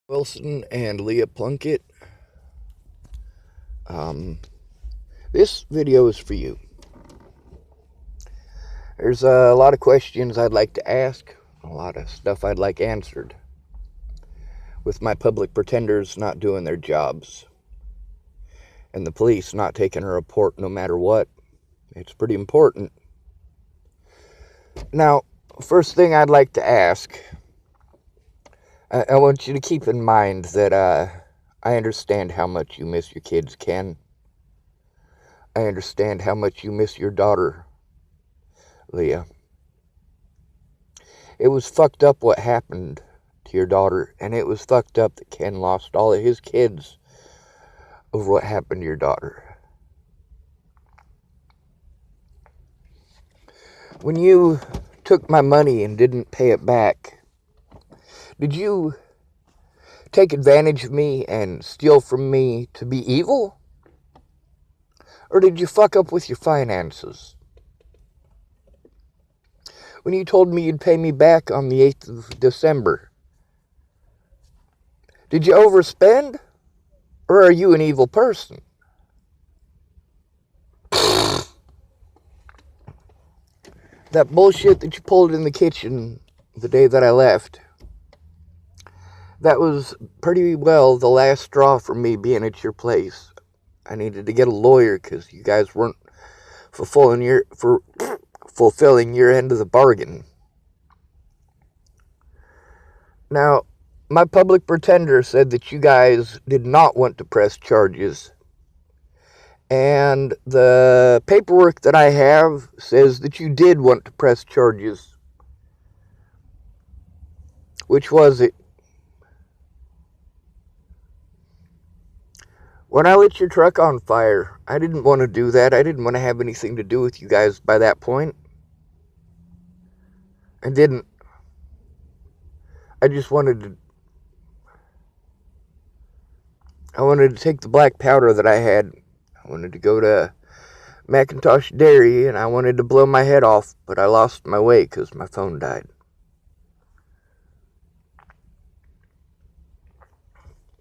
Wilson and Leah Plunkett. This video is for you. There's a lot of questions I'd like to ask, a lot of stuff I'd like answered, with my public pretenders not doing their jobs, and the police not taking a report no matter what. It's pretty important. Now, first thing I'd like to ask, I want you to keep in mind that I understand how much you miss your kids, Ken. I understand how much you miss your daughter, Leah. It was fucked up what happened to your daughter, and it was fucked up that Ken lost all of his kids over what happened to your daughter. When you took my money and didn't pay it back, did you take advantage of me and steal from me to be evil? Or did you fuck up with your finances? When you told me you'd pay me back on the 8th of December, did you overspend? Or are you an evil person? That bullshit that you pulled in the kitchen the day that I left, that was pretty well the last straw for me being at your place. I needed to get a lawyer because you guys weren't fulfilling your end of the bargain. Now, my public pretender said that you guys did not want to press charges. And the paperwork that I have says that you did want to press charges. Which was it? When I lit your truck on fire, I didn't want to do that. I didn't want to have anything to do with you guys by that point. I didn't. I just wanted to take the black powder that I had. I wanted to go to Macintosh Dairy and I wanted to blow my head off, but I lost my way because my phone died.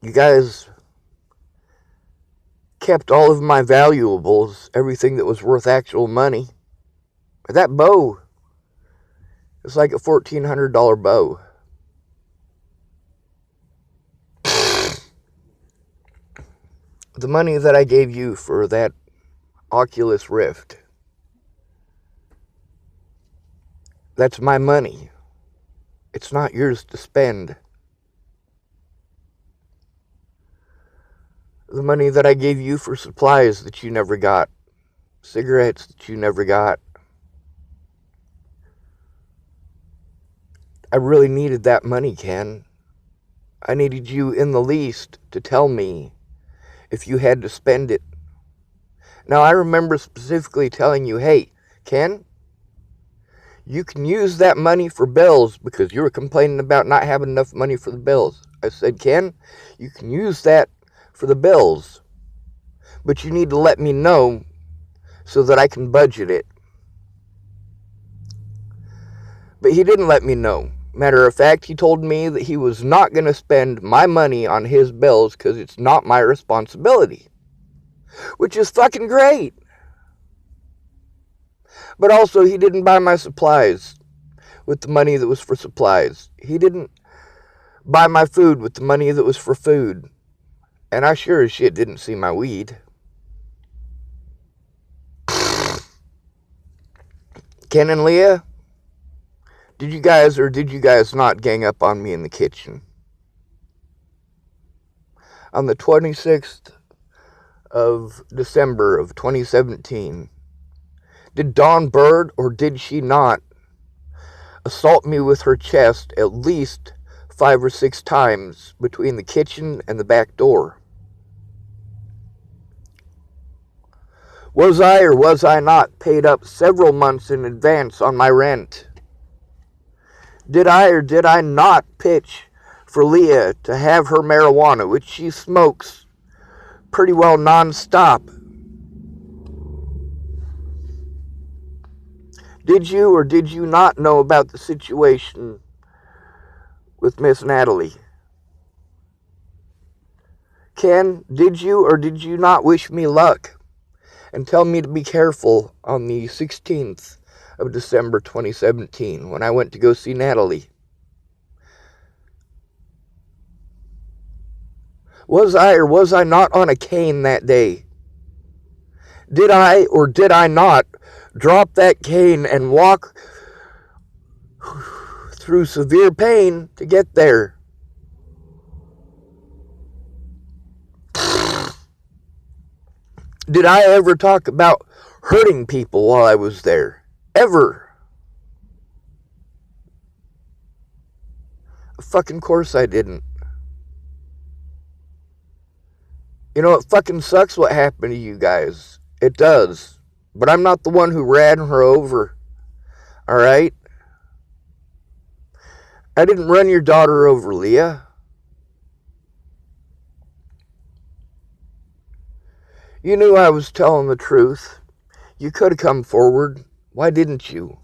You guys kept all of my valuables, everything that was worth actual money. That bow is like a $1,400 bow. The money that I gave you for that Oculus Rift, that's my money. It's not yours to spend. The money that I gave you for supplies that you never got, cigarettes that you never got, I really needed that money, Ken. I needed you in the least to tell me if you had to spend it. Now, I remember specifically telling you, hey, Ken, you can use that money for bills because you were complaining about not having enough money for the bills. I said, Ken, you can use that for the bills, but you need to let me know so that I can budget it. But he didn't let me know. Matter of fact, he told me that he was not going to spend my money on his bills because it's not my responsibility. Which is fucking great. But also, he didn't buy my supplies with the money that was for supplies. He didn't buy my food with the money that was for food. And I sure as shit didn't see my weed. Ken and Leah, did you guys or did you guys not gang up on me in the kitchen? On the 26th of December of 2017, did Dawn Bird or did she not assault me with her chest at least 5 or 6 times between the kitchen and the back door? Was I or was I not paid up several months in advance on my rent? Did I or did I not pitch for Leah to have her marijuana, which she smokes pretty well nonstop? Did you or did you not know about the situation with Miss Natalie? Ken, did you or did you not wish me luck and tell me to be careful on the 16th of December 2017 when I went to go see Natalie? Was I or was I not on a cane that day? Did I or did I not drop that cane and walk through severe pain to get there? Did I ever talk about hurting people while I was there? Ever? Fucking course I didn't. You know, it fucking sucks what happened to you guys. It does. But I'm not the one who ran her over. Alright? I didn't run your daughter over, Leah. You knew I was telling the truth. You could have come forward. Why didn't you?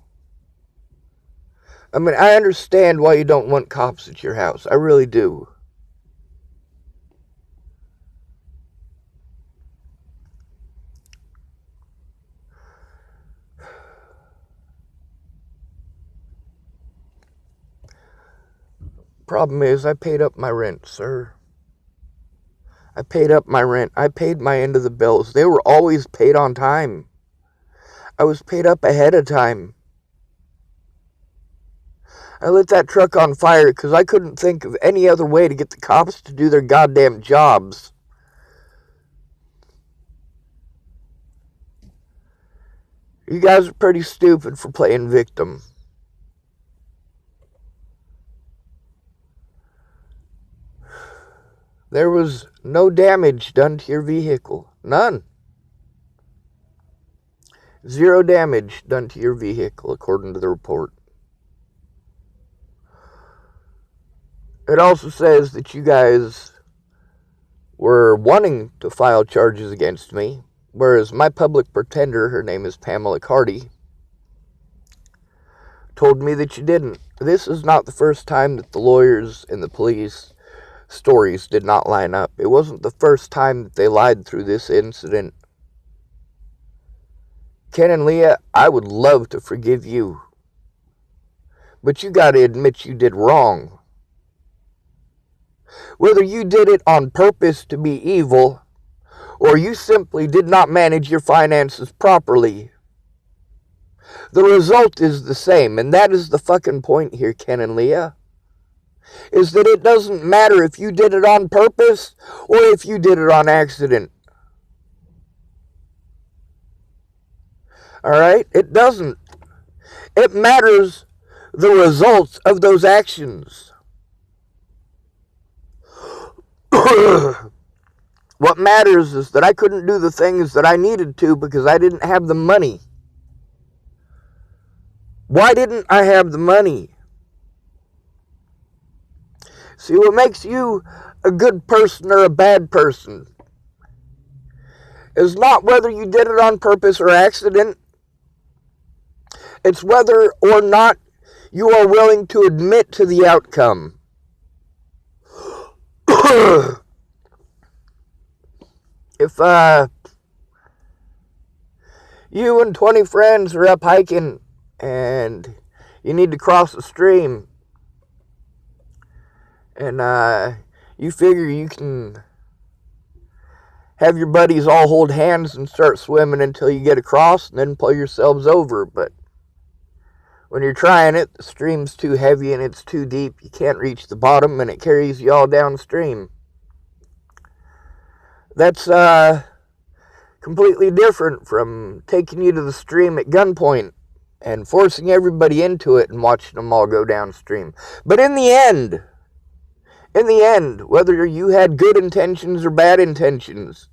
I mean, I understand why you don't want cops at your house. I really do. Problem is, I paid up my rent, sir. I paid up my rent. I paid my end of the bills. They were always paid on time. I was paid up ahead of time. I lit that truck on fire because I couldn't think of any other way to get the cops to do their goddamn jobs. You guys are pretty stupid for playing victim. There was no damage done to your vehicle. None. 0 damage done to your vehicle, according to the report. It also says that you guys were wanting to file charges against me, whereas my public pretender, her name is Pamela Carty, told me that you didn't. This is not the first time that the lawyers and the police stories did not line up. It wasn't the first time that they lied through this incident. Ken and Leah, I would love to forgive you. But you gotta admit you did wrong. Whether you did it on purpose to be evil, or you simply did not manage your finances properly, the result is the same, and that is the fucking point here, Ken and Leah. Is that it doesn't matter if you did it on purpose or if you did it on accident. Alright? It doesn't. It matters the results of those actions. What matters is that I couldn't do the things that I needed to because I didn't have the money. Why didn't I have the money? See, what makes you a good person or a bad person is not whether you did it on purpose or accident. It's whether or not you are willing to admit to the outcome. If you and 20 friends are up hiking and you need to cross a stream, and you figure you can have your buddies all hold hands and start swimming until you get across and then pull yourselves over. But when you're trying it, the stream's too heavy and it's too deep. You can't reach the bottom and it carries you all downstream. That's completely different from taking you to the stream at gunpoint and forcing everybody into it and watching them all go downstream. But in the end, whether you had good intentions or bad intentions,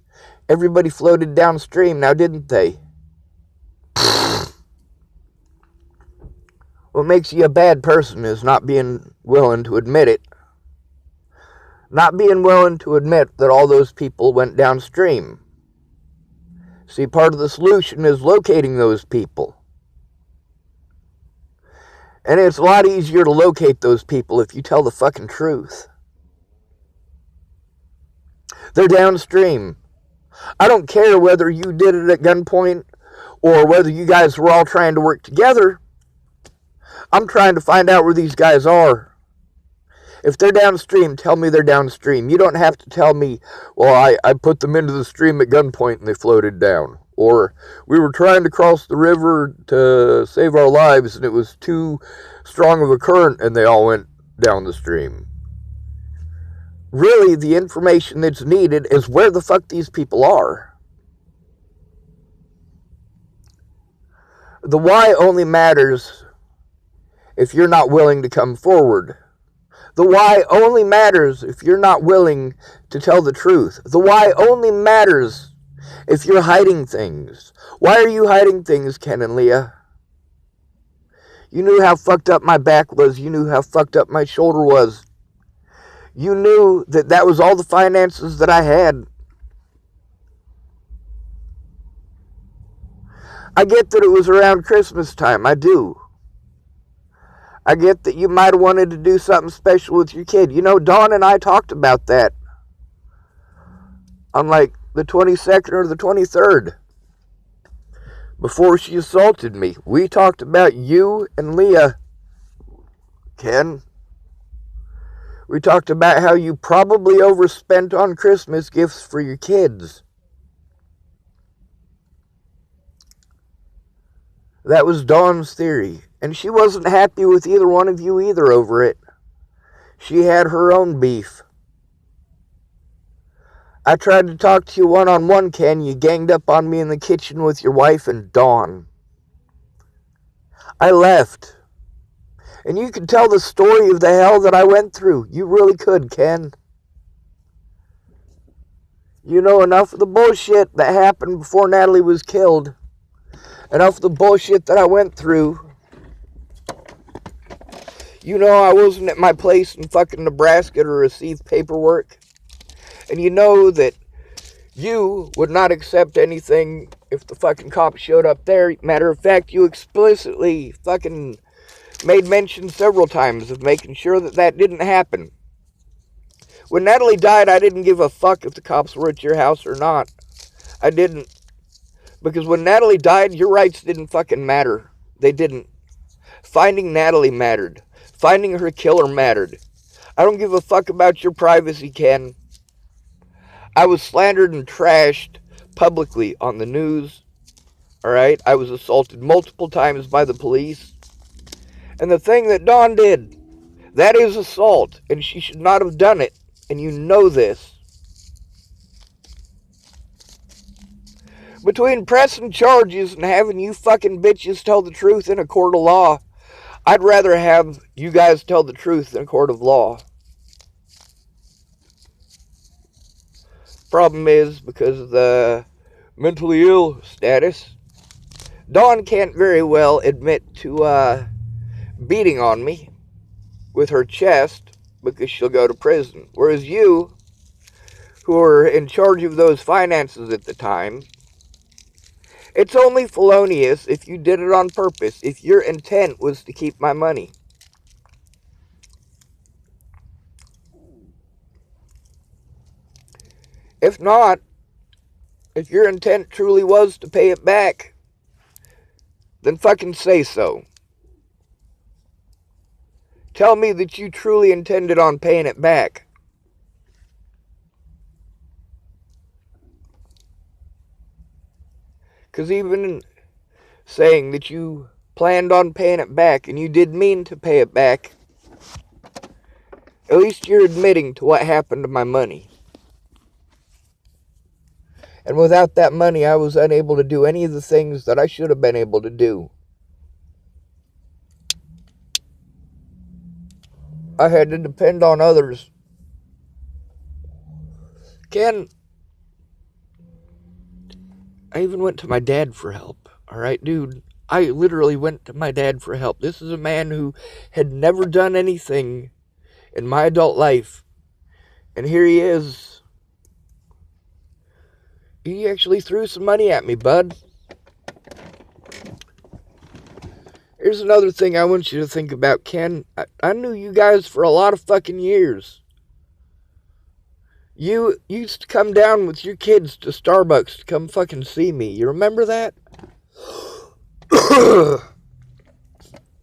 everybody floated downstream, now didn't they? What makes you a bad person is not being willing to admit it. Not being willing to admit that all those people went downstream. See, part of the solution is locating those people. And it's a lot easier to locate those people if you tell the fucking truth. They're downstream. I don't care whether you did it at gunpoint or whether you guys were all trying to work together. I'm trying to find out where these guys are. If they're downstream, tell me they're downstream. You don't have to tell me, well, I put them into the stream at gunpoint and they floated down. Or we were trying to cross the river to save our lives and it was too strong of a current and they all went down the stream. Really, the information that's needed is where the fuck these people are. The why only matters if you're not willing to come forward. The why only matters if you're not willing to tell the truth. The why only matters if you're hiding things. Why are you hiding things, Ken and Leah? You knew how fucked up my back was. You knew how fucked up my shoulder was. You knew that that was all the finances that I had. I get that it was around Christmas time. I do. I get that you might have wanted to do something special with your kid. You know, Dawn and I talked about that on like the 22nd or the 23rd. Before she assaulted me. We talked about you and Leah, Ken. We talked about how you probably overspent on Christmas gifts for your kids. That was Dawn's theory. And she wasn't happy with either one of you either over it. She had her own beef. I tried to talk to you one-on-one, Ken. You ganged up on me in the kitchen with your wife and Dawn. I left. And you could tell the story of the hell that I went through. You really could, Ken. You know enough of the bullshit that happened before Natalie was killed. Enough of the bullshit that I went through. You know I wasn't at my place in fucking Nebraska to receive paperwork. And you know that you would not accept anything if the fucking cops showed up there. Matter of fact, you explicitly fucking made mention several times of making sure that that didn't happen. When Natalie died, I didn't give a fuck if the cops were at your house or not. I didn't. Because when Natalie died, your rights didn't fucking matter. They didn't. Finding Natalie mattered. Finding her killer mattered. I don't give a fuck about your privacy, Ken. I was slandered and trashed publicly on the news. Alright? I was assaulted multiple times by the police. And the thing that Dawn did, that is assault. And she should not have done it. And you know this. Between pressing charges and having you fucking bitches tell the truth in a court of law, I'd rather have you guys tell the truth in a court of law. Problem is, because of the mentally ill status, Dawn can't very well admit to beating on me with her chest because she'll go to prison. Whereas you, who were in charge of those finances at the time, it's only felonious if you did it on purpose, if your intent was to keep my money. If not, if your intent truly was to pay it back, then fucking say so. Tell me that you truly intended on paying it back. Because even saying that you planned on paying it back and you did mean to pay it back, at least you're admitting to what happened to my money. And without that money, I was unable to do any of the things that I should have been able to do. I had to depend on others. Ken, I even went to my dad for help. Alright, dude, I literally went to my dad for help. This is a man who had never done anything in my adult life. And here he is. He actually threw some money at me, bud. Here's another thing I want you to think about, Ken. I knew you guys for a lot of fucking years. You used to come down with your kids to Starbucks to come fucking see me. You remember that?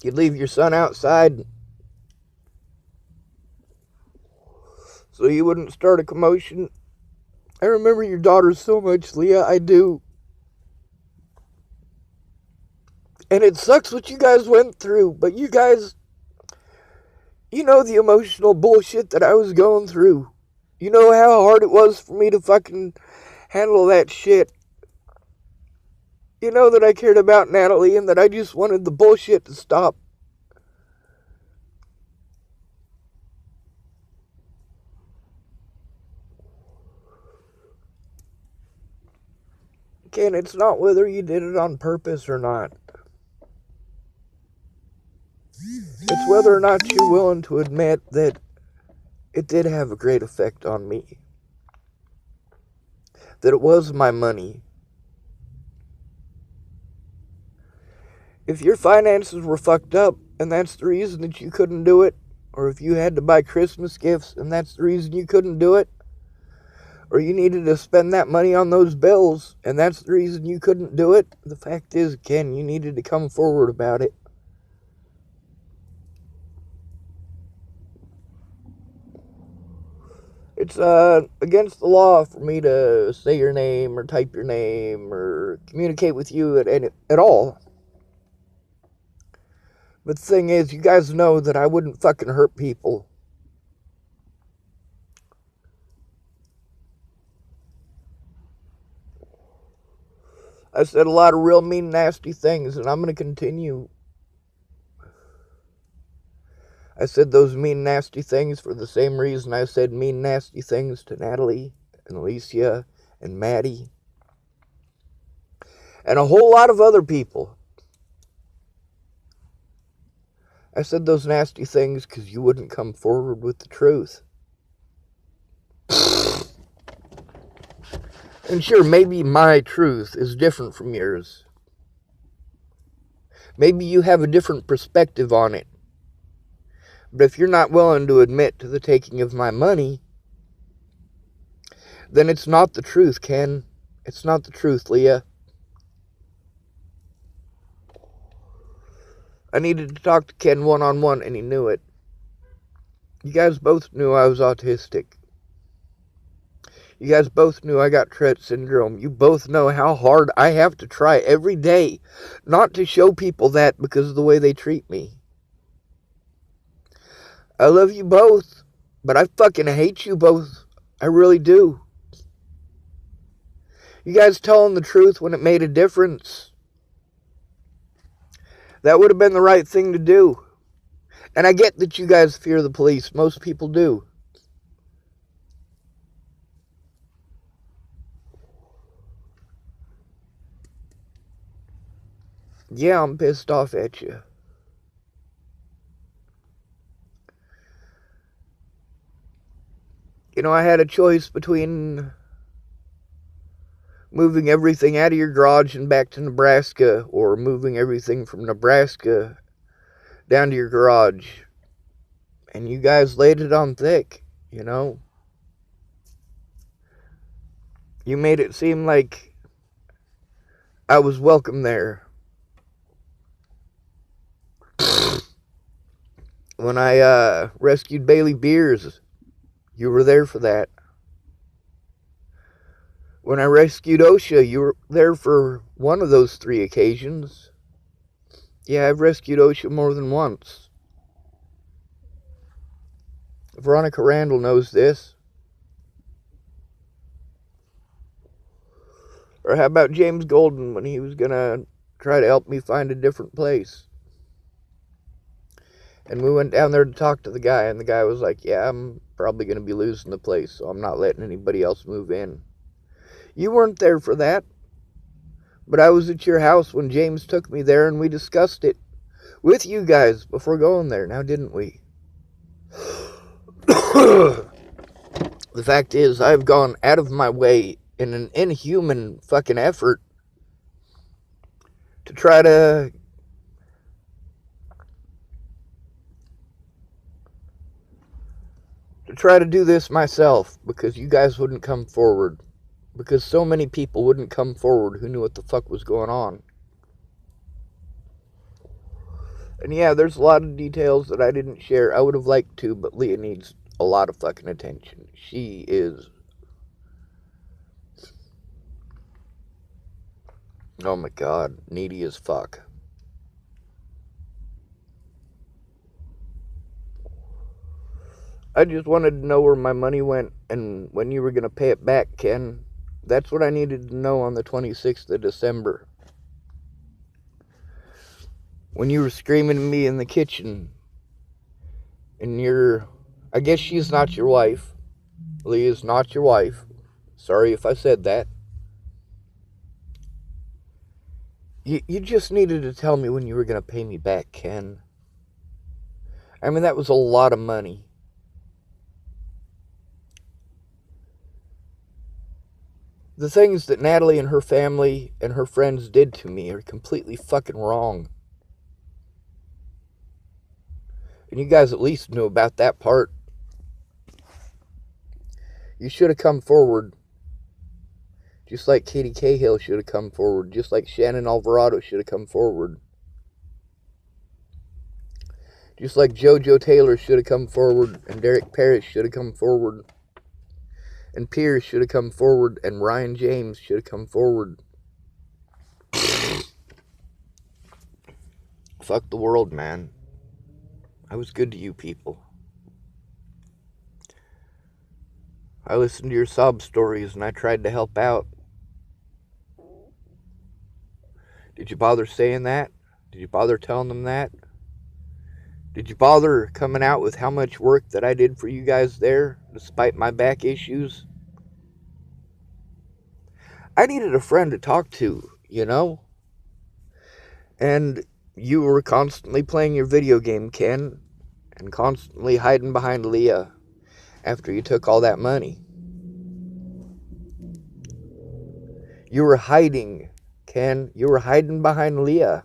You'd leave your son outside so you wouldn't start a commotion. I remember your daughter so much, Leah. I do. And it sucks what you guys went through, but you guys, you know the emotional bullshit that I was going through. You know how hard it was for me to fucking handle that shit. You know that I cared about Natalie and that I just wanted the bullshit to stop. Ken, it's not whether you did it on purpose or not. It's whether or not you're willing to admit that it did have a great effect on me. That it was my money. If your finances were fucked up and that's the reason that you couldn't do it, or if you had to buy Christmas gifts and that's the reason you couldn't do it, or you needed to spend that money on those bills and that's the reason you couldn't do it, the fact is, Ken, you needed to come forward about it. It's against the law for me to say your name or type your name or communicate with you at all. But the thing is, you guys know that I wouldn't fucking hurt people. I said a lot of real mean, nasty things, and I'm going to continue. I said those mean, nasty things for the same reason I said mean, nasty things to Natalie and Alicia and Maddie and a whole lot of other people. I said those nasty things because you wouldn't come forward with the truth. And sure, maybe my truth is different from yours. Maybe you have a different perspective on it. But if you're not willing to admit to the taking of my money, then it's not the truth, Ken. It's not the truth, Leah. I needed to talk to Ken one-on-one, and he knew it. You guys both knew I was autistic. You guys both knew I got Tourette syndrome. You both know how hard I have to try every day not to show people that because of the way they treat me. I love you both, but I fucking hate you both. I really do. You guys telling the truth when it made a difference. That would have been the right thing to do. And I get that you guys fear the police. Most people do. Yeah, I'm pissed off at you. You know, I had a choice between moving everything out of your garage and back to Nebraska, or moving everything from Nebraska down to your garage. And you guys laid it on thick, you know. You made it seem like I was welcome there. When I rescued Bailey Beers, you were there for that. When I rescued OSHA, you were there for one of those 3 occasions. Yeah, I've rescued OSHA more than once. Veronica Randall knows this. Or how about James Golden when he was gonna try to help me find a different place? And we went down there to talk to the guy, and the guy was like, yeah, I'm probably gonna be losing the place, so I'm not letting anybody else move in. You weren't there for that. But I was at your house when James took me there, and we discussed it with you guys before going there, now didn't we? The fact is, I've gone out of my way in an inhuman fucking effort to try to to try to do this myself because you guys wouldn't come forward. Because so many people wouldn't come forward who knew what the fuck was going on. And yeah, there's a lot of details that I didn't share. I would have liked to, but Leah needs a lot of fucking attention. She is... oh my god, needy as fuck. I just wanted to know where my money went and when you were going to pay it back, Ken. That's what I needed to know on the 26th of December. When you were screaming at me in the kitchen. And I guess she's not your wife. Leah's not your wife. Sorry if I said that. You just needed to tell me when you were going to pay me back, Ken. I mean, that was a lot of money. The things that Natalie and her family and her friends did to me are completely fucking wrong. And you guys at least knew about that part. You should have come forward. Just like Katie Cahill should have come forward. Just like Shannon Alvarado should have come forward. Just like JoJo Taylor should have come forward. And Derek Parrish should have come forward. And Pierce should have come forward. And Ryan James should have come forward. Fuck the world, man. I was good to you people. I listened to your sob stories and I tried to help out. Did you bother saying that? Did you bother telling them that? Did you bother coming out with how much work that I did for you guys there, despite my back issues? I needed a friend to talk to, you know? And you were constantly playing your video game, Ken, and constantly hiding behind Leah after you took all that money. You were hiding, Ken. You were hiding behind Leah.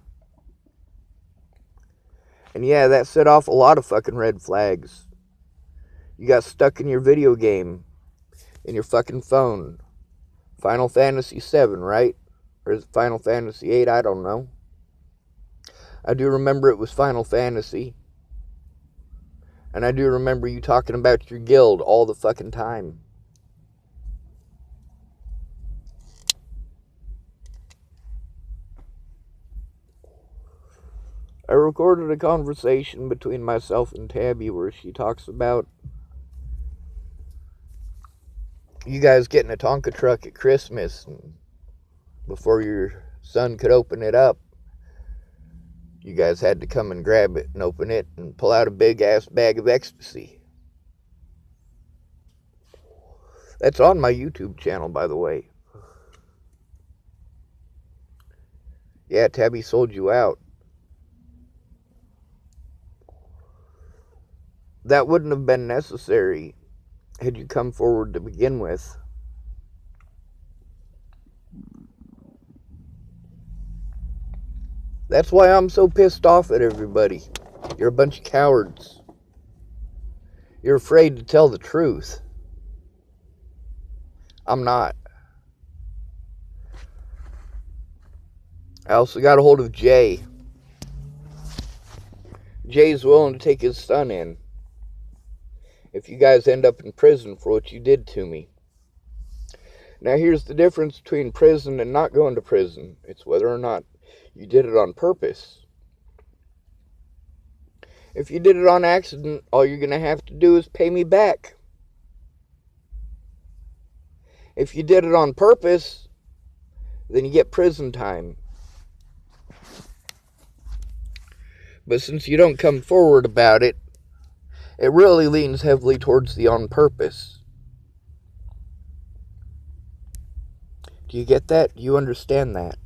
And yeah, that set off a lot of fucking red flags. You got stuck in your video game, in your fucking phone. Final Fantasy 7, right? Or is it Final Fantasy 8? I don't know. I do remember it was Final Fantasy. And I do remember you talking about your guild all the fucking time. I recorded a conversation between myself and Tabby where she talks about you guys getting a Tonka truck at Christmas, and before your son could open it up, you guys had to come and grab it and open it and pull out a big-ass bag of ecstasy. That's on my YouTube channel, by the way. Yeah, Tabby sold you out. That wouldn't have been necessary had you come forward to begin with. That's why I'm so pissed off at everybody. You're a bunch of cowards. You're afraid to tell the truth. I'm not. I also got a hold of Jay. Jay's willing to take his son in if you guys end up in prison for what you did to me. Now here's the difference between prison and not going to prison. It's whether or not you did it on purpose. If you did it on accident, all you're going to have to do is pay me back. If you did it on purpose, then you get prison time. But since you don't come forward about it, it really leans heavily towards the on purpose. Do you get that? Do you understand that?